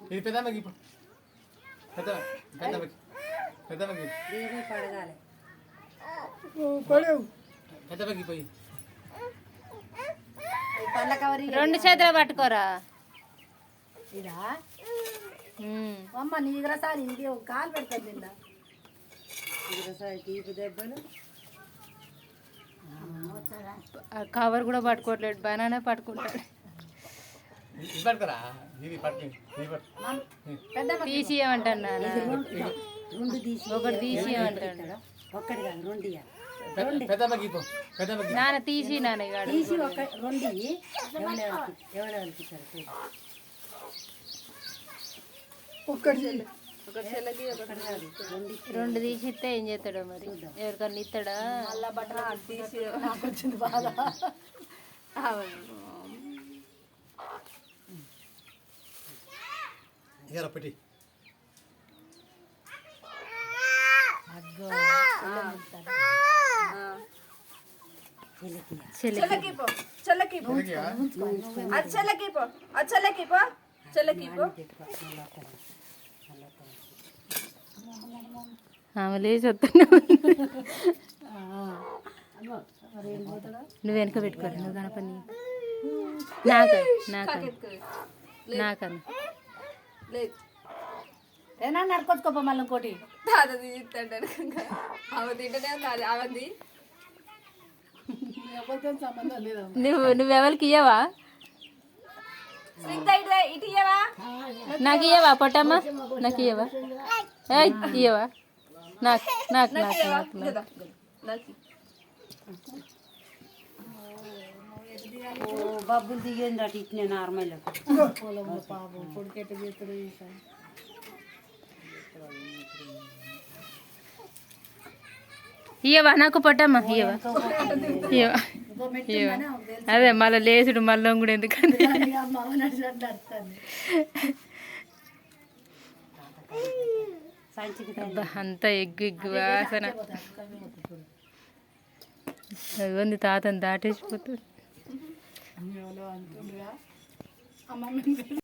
ఇది పెద్దమ్మకి పెద్దమ్మకి పెద్దమ్మకి పడగాలి పెద్దమ్మకి పోయి రెండు చేతులు పట్టుకోరా ఇదా అమ్మ నీగరసారి ఇది కాలు పెడతాను నిన్న నీగరసారి తీపి దెబ్బలు కవర్ కూడా పట్టుకోవట్లేదు బనానా పట్టుకుంటాడు తీసి ఏమంటాను ఒకటి తీసి ఏమంటాడు ఒక్కటి కాదు రెండు నాన్న తీసి నాన్న తీసి ఒక రెండు ఎవరెవరికి రెండు తీసి ఇస్తే ఏం చేస్తాడో మరి ఎవరికన్నా ఇస్తాడా మళ్ళా బట్టలు తీసి నాకు వచ్చింది బాగా పెట్టి ఆమె లేచి వస్తున్నావు నువ్వు వెనక పెట్టుకోరు నువ్వు గణపని నాకని ఏనా నడుకొచ్చుకోప మళ్ళీ ఇంకోటి నువ్వెవరికి ఇయ్యవా నాకు ఇయ్యవా పొట్టమ్మ నాకు ఇయ్యవా ఇయ్యవా నాకు నాకు నాకు నాకు బబ్బులు దిగేది అటు ఇట్నే నార్మల్ పాపం పొడికెట్ట చేస్తారు ఇయ్యవా నాకు పొట్టమ్మ ఇయ్యవా ఇయ్యవా ఇయ్యవా అదే మళ్ళీ లేచుడు మళ్ళీ కూడా ఎందుకంటే అంతా ఎగ్గు వాసన ఉంది తాతను దాటేసిపోతుంది